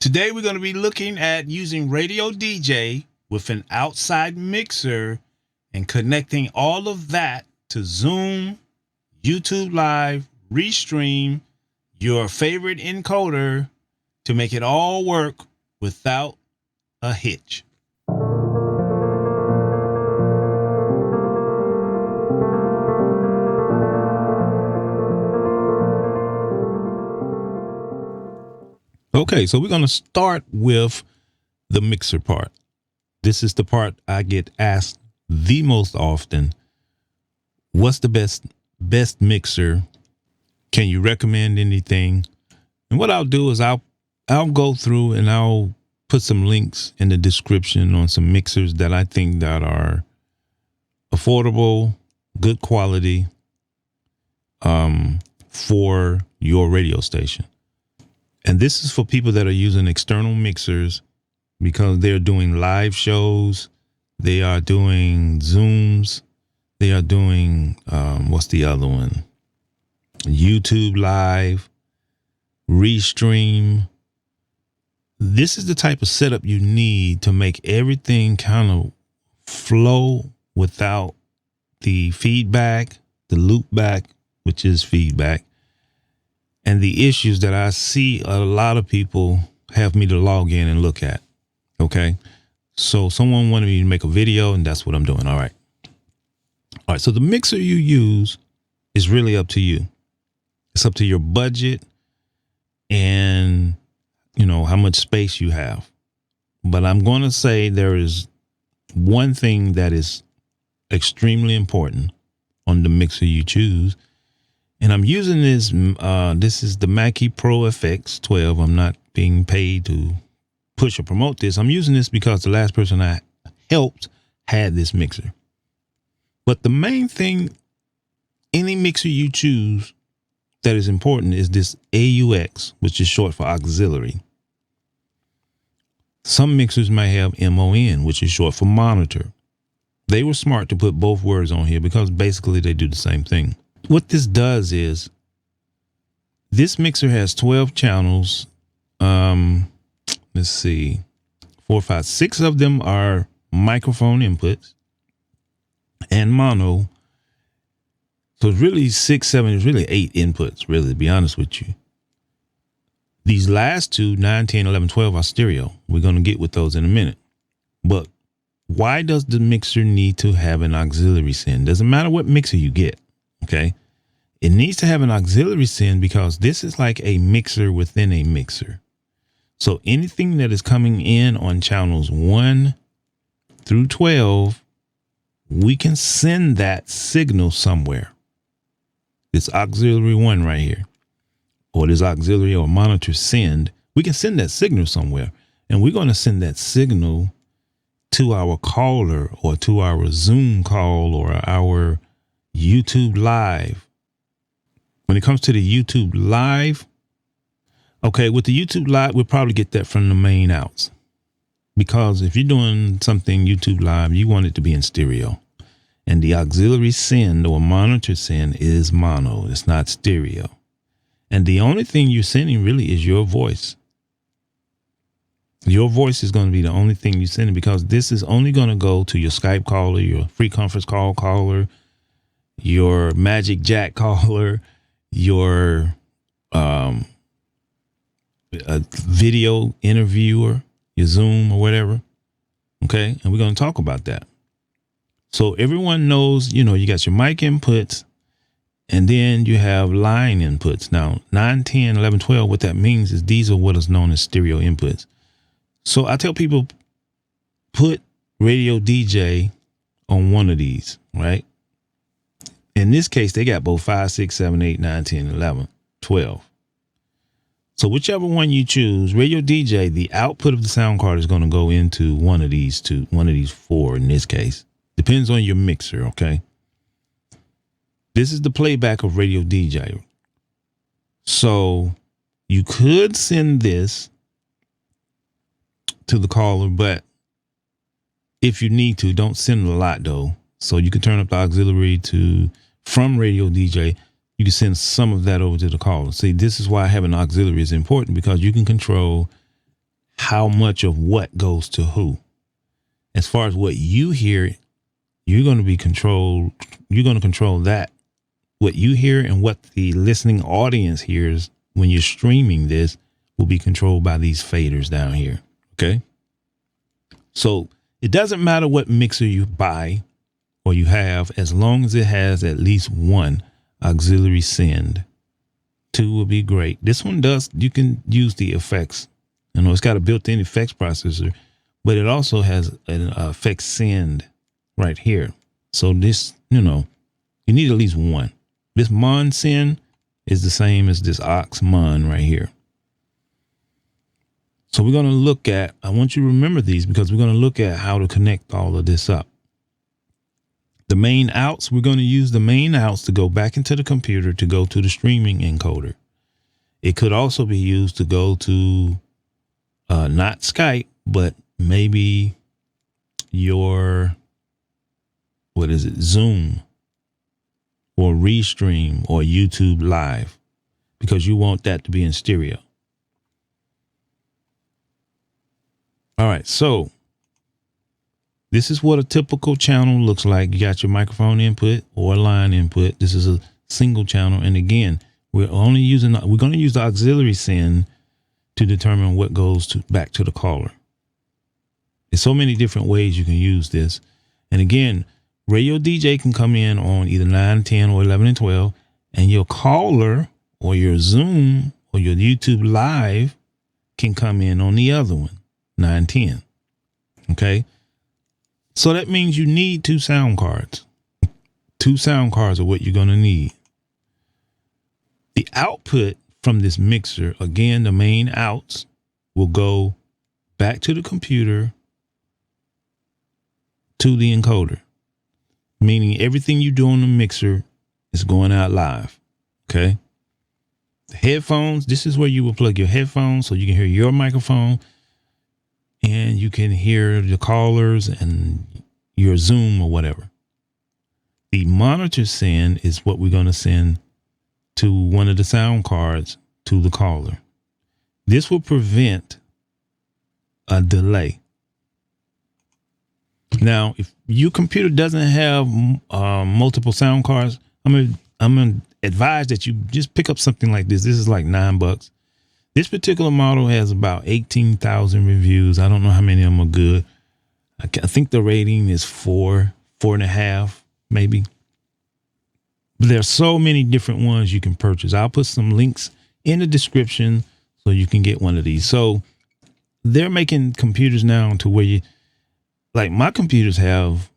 Today we're going to be looking at using RadioDJ with an outside mixer and connecting all of that to Zoom, YouTube Live, Restream, your favorite encoder to make it all work without a hitch. Okay, so we're going to start with the mixer part. This is the part I get asked the most often. What's the best mixer? Can you recommend anything? And what I'll do is I'll go through and I'll put some links in the description on some mixers that I think that are affordable, good quality, for your radio station. And this is for people that are using external mixers because they're doing live shows. They are doing Zooms. They are doing, what's the other one? YouTube Live, Restream. This is the type of setup you need to make everything kind of flow without the feedback, the loop back, which is feedback, and the issues that I see a lot of people have me to log in and look at. Okay. So someone wanted me to make a video and that's what I'm doing. All right. All right. So the mixer you use is really up to you. It's up to your budget and, how much space you have. But I'm going to say there is one thing that is extremely important on the mixer you choose. And I'm using this. This is the Mackie Pro FX 12. I'm not being paid to push or promote this. I'm using this because the last person I helped had this mixer. But the main thing, any mixer you choose that is important is this AUX, which is short for auxiliary. Some mixers might have MON, which is short for monitor. They were smart to put both words on here because basically they do the same thing. What this does is this mixer has 12 channels. Let's see, 4, 5, 6 of them are microphone inputs and mono. So it's really 6, 7, it's really 8 inputs, really, to be honest with you. These last two, 9, 10, 11, 12 are stereo. We're going to get with those in a minute. But why does the mixer need to have an auxiliary send? Doesn't matter what mixer you get. Okay. It needs to have an auxiliary send because this is like a mixer within a mixer. So anything that is coming in on channels 1 through 12, we can send that signal somewhere. This auxiliary 1 right here, or this auxiliary or monitor send, we can send that signal somewhere. And we're going to send that signal to our caller or to our Zoom call or our YouTube Live. When it comes to the YouTube Live, okay, with the YouTube Live, we'll probably get that from the main outs. Because if you're doing something YouTube Live, you want it to be in stereo. And the auxiliary send or monitor send is mono. It's not stereo. And the only thing you're sending really is your voice. Your voice is going to be the only thing you're sending because this is only going to go to your Skype caller, your free conference call caller, your Magic Jack caller, your a video interviewer, your Zoom or whatever. Okay. And we're going to talk about that. So everyone knows, you got your mic inputs and then you have line inputs. Now, 9, 10, 11, 12, what that means is these are what is known as stereo inputs. So I tell people, put RadioDJ on one of these, right? In this case, they got both 5, 6, 7, 8, 9, 10, 11, 12. So whichever one you choose, RadioDJ, the output of the sound card is going to go into one of these 4 in this case. Depends on your mixer, okay? This is the playback of RadioDJ. So you could send this to the caller, but if you need to, don't send a lot though. So you can turn up the auxiliary from RadioDJ. You can send some of that over to the caller. See, this is why having auxiliary is important because you can control how much of what goes to who. As far as what you hear, you're going to be controlled. You're going to control that. What you hear and what the listening audience hears when you're streaming this will be controlled by these faders down here. Okay. So it doesn't matter what mixer you buy or you have, as long as it has at least one auxiliary send. 2 will be great. This one does, you can use the effects. You know, it's got a built-in effects processor, but it also has an effects send right here. So this, you know, you need at least one. This mon send is the same as this aux mon right here. So we're going to look at, I want you to remember these because we're going to look at how to connect all of this up. The main outs, we're going to use the main outs to go back into the computer to go to the streaming encoder. It could also be used to go to not Skype, but maybe your, what is it, Zoom or Restream or YouTube Live, because you want that to be in stereo. All right, so this is what a typical channel looks like. You got your microphone input or line input. This is a single channel. And again, we're going to use the auxiliary send to determine what goes back to the caller. There's so many different ways you can use this. And again, RadioDJ can come in on either 9, 10, or 11 and 12. And your caller or your Zoom or your YouTube Live can come in on the other one, 9, 10. Okay. So that means you need 2 sound cards. 2 sound cards are what you're going to need. The output from this mixer, again, the main outs will go back to the computer to the encoder, meaning everything you do on the mixer is going out live. Okay. The headphones, this is where you will plug your headphones so you can hear your microphone and you can hear the callers and your Zoom or whatever. The monitor send is what we're going to send to one of the sound cards to the caller. This will prevent a delay. Now, if your computer doesn't have multiple sound cards, I'm gonna advise that you just pick up something like this. This is like $9. This particular model has about 18,000 reviews. I don't know how many of them are good. I think the rating is 4.5, maybe. But there are so many different ones you can purchase. I'll put some links in the description so you can get one of these. So they're making computers now to where you, like my computers have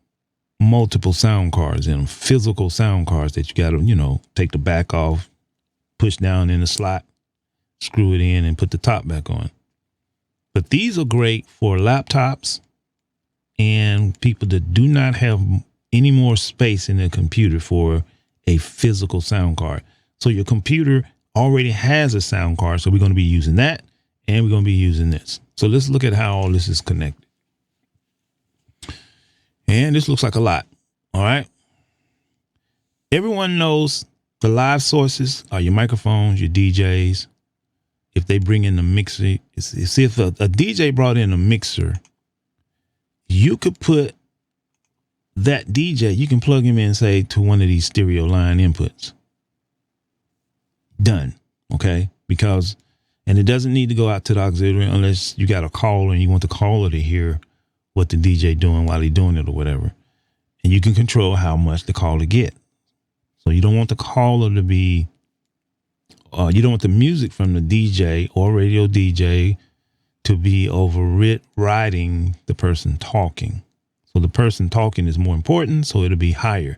multiple sound cards in them, physical sound cards that you got to, take the back off, push down in the slot, screw it in and put the top back on. But these are great for laptops and people that do not have any more space in their computer for a physical sound card. So your computer already has a sound card. So we're going to be using that and we're going to be using this. So let's look at how all this is connected. And this looks like a lot. All right. Everyone knows the live sources are your microphones, your DJs. If they bring in the mixer, see if a DJ brought in a mixer, you could put that DJ, you can plug him in, say, to one of these stereo line inputs. Done. Okay. And it doesn't need to go out to the auxiliary unless you got a caller and you want the caller to hear what the DJ doing while he's doing it or whatever. And you can control how much the caller get. So you don't want the caller to be, you don't want the music from the DJ or radio DJ to be overriding the person talking. So the person talking is more important, so it'll be higher.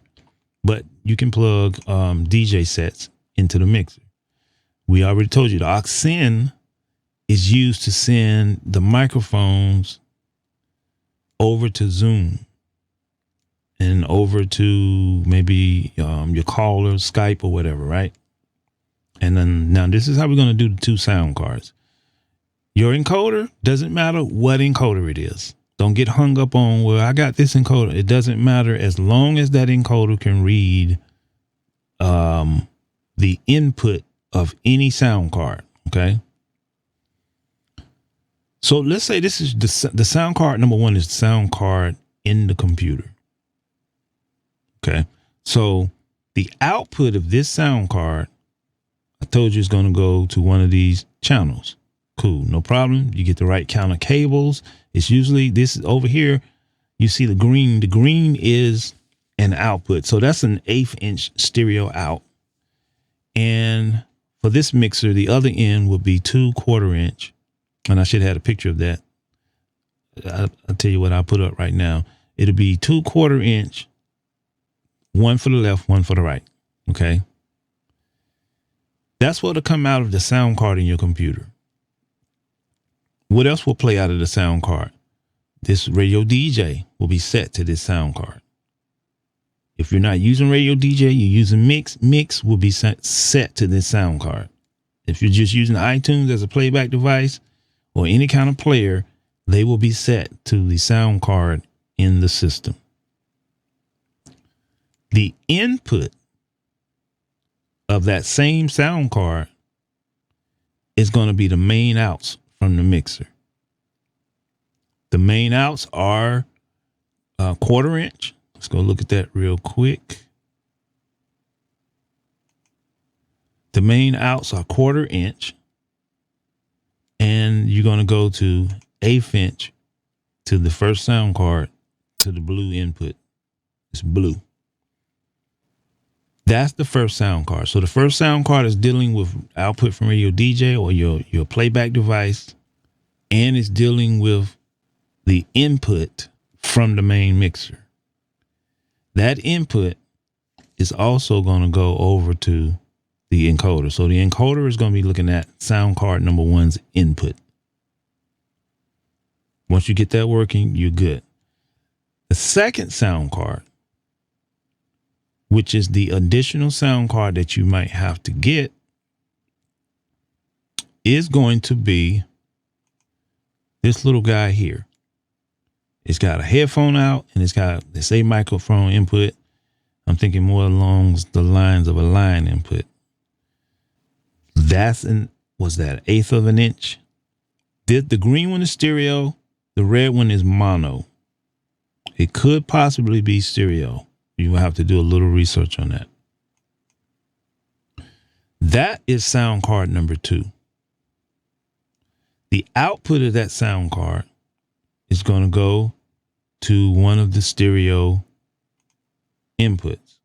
But you can plug DJ sets into the mixer. We already told you the aux send is used to send the microphones over to Zoom and over to maybe your caller, Skype or whatever, right? And then now this is how we're going to do the 2 sound cards. Your encoder, doesn't matter what encoder it is. Don't get hung up on, well, I got this encoder. It doesn't matter as long as that encoder can read the input of any sound card. Okay. So let's say this is the sound card. Number one is the sound card in the computer. Okay. So the output of this sound card, I told you, is going to go to one of these channels. Cool. No problem. You get the right count of cables. It's usually this is over here. You see the green. The green is an output. So that's an 1/8 inch stereo out. And for this mixer, the other end would be 2 1/4 inch. And I should have had a picture of that. I'll tell you what I'll put up right now. It'll be 2 1/4 inch, one for the left, one for the right. Okay. That's what'll come out of the sound card in your computer. What else will play out of the sound card? This RadioDJ will be set to this sound card. If you're not using RadioDJ, you're using Mix. Mix will be set to this sound card. If you're just using iTunes as a playback device or any kind of player, they will be set to the sound card in the system. The input of that same sound card is going to be the main outs from the mixer. The main outs are 1/4 inch. Let's go look at that real quick. The main outs are 1/4 inch. And you're going to go to 1/8 inch to the first sound card to the blue input. It's blue. That's the first sound card. So the first sound card is dealing with output from RadioDJ or your playback device, and it's dealing with the input from the main mixer. That input is also going to go over to the encoder. So the encoder is going to be looking at sound card number one's input. Once you get that working, you're good. The second sound card, which is the additional sound card that you might have to get, is going to be this little guy here. It's got a headphone out and it's got this a microphone input. I'm thinking more along the lines of a line input. Was that 1/8 of an inch? The green one is stereo. The red one is mono. It could possibly be stereo. You will have to do a little research on that. That is sound card number 2. The output of that sound card is going to go to one of the stereo inputs.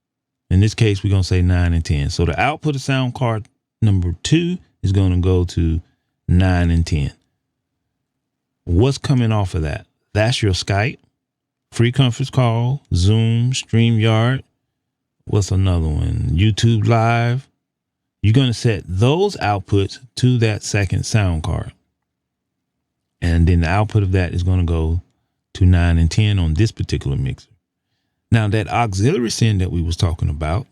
In this case, we're going to say 9 and 10. So the output of sound card number 2 is going to go to 9 and 10. What's coming off of that? That's your Skype, free conference call, Zoom, StreamYard. What's another one? YouTube Live. You're going to set those outputs to that second sound card. And then the output of that is going to go to 9 and 10 on this particular mixer. Now that auxiliary send that we was talking about,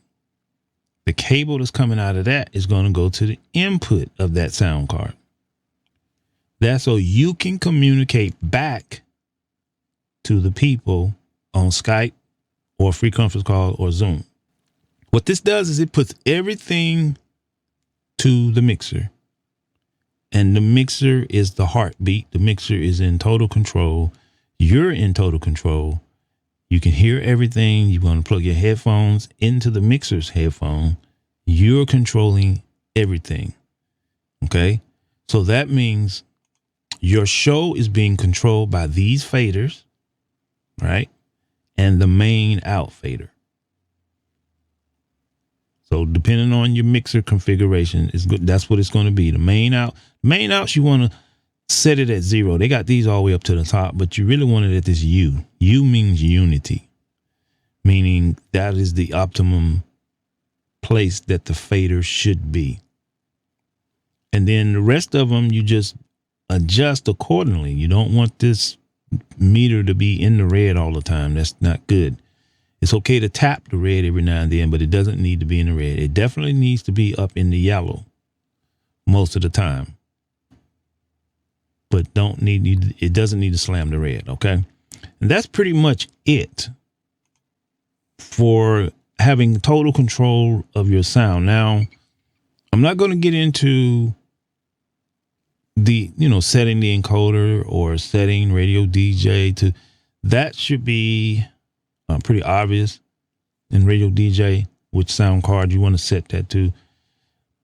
the cable that's coming out of that is going to go to the input of that sound card. That's so you can communicate back to the people on Skype or free conference call or Zoom. What this does is it puts everything to the mixer. And the mixer is the heartbeat. The mixer is in total control. You're in total control. You can hear everything. You want to plug your headphones into the mixer's headphone. You're controlling everything. Okay. So that means your show is being controlled by these faders, right? And the main out fader. So depending on your mixer configuration, is good. That's what it's going to be. The main outs, you want to set it at 0. They got these all the way up to the top, but you really want it at this U. U means unity, meaning that is the optimum place that the fader should be. And then the rest of them, you just adjust accordingly. You don't want this meter to be in the red all the time. That's not good. It's okay to tap the red every now and then, but it doesn't need to be in the red. It definitely needs to be up in the yellow most of the time. But it doesn't need to slam the red, okay? And that's pretty much it for having total control of your sound. Now, I'm not going to get into the, setting the encoder or setting radio DJ to, that should be pretty obvious in radio DJ, which sound card you want to set that to,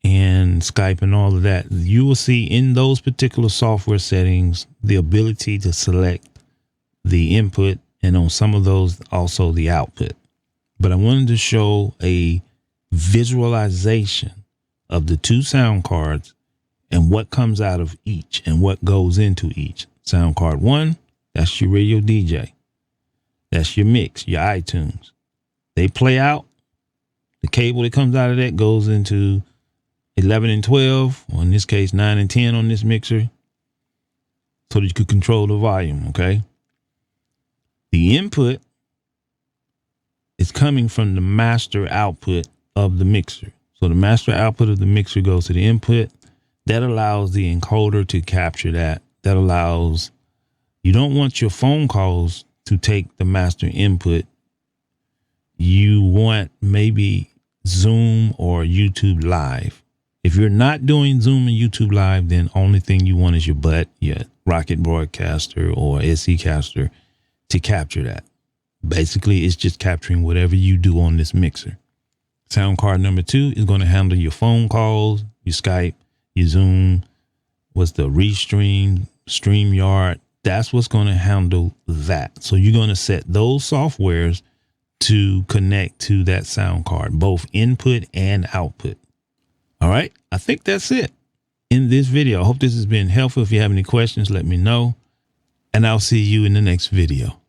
and Skype and all of that. You will see in those particular software settings the ability to select the input, and on some of those also the output. But I wanted to show a visualization of the two sound cards and what comes out of each and what goes into each. Sound card 1, that's your radio DJ. That's your mix, your iTunes. They play out. The cable that comes out of that goes into 11 and 12, or in this case 9 and 10 on this mixer, so that you could control the volume, okay? The input is coming from the master output of the mixer. So the master output of the mixer goes to the input. That allows the encoder to capture that. That allows, you don't want your phone calls to take the master input. You want maybe Zoom or YouTube Live. If you're not doing Zoom and YouTube Live, then only thing you want is your Rocket Broadcaster or SE Caster to capture that. Basically, it's just capturing whatever you do on this mixer. Sound card number 2 is going to handle your phone calls, your Skype, your Zoom, what's the Restream, StreamYard. That's what's going to handle that. So you're going to set those softwares to connect to that sound card, both input and output. All right. I think that's it in this video. I hope this has been helpful. If you have any questions, let me know, and I'll see you in the next video.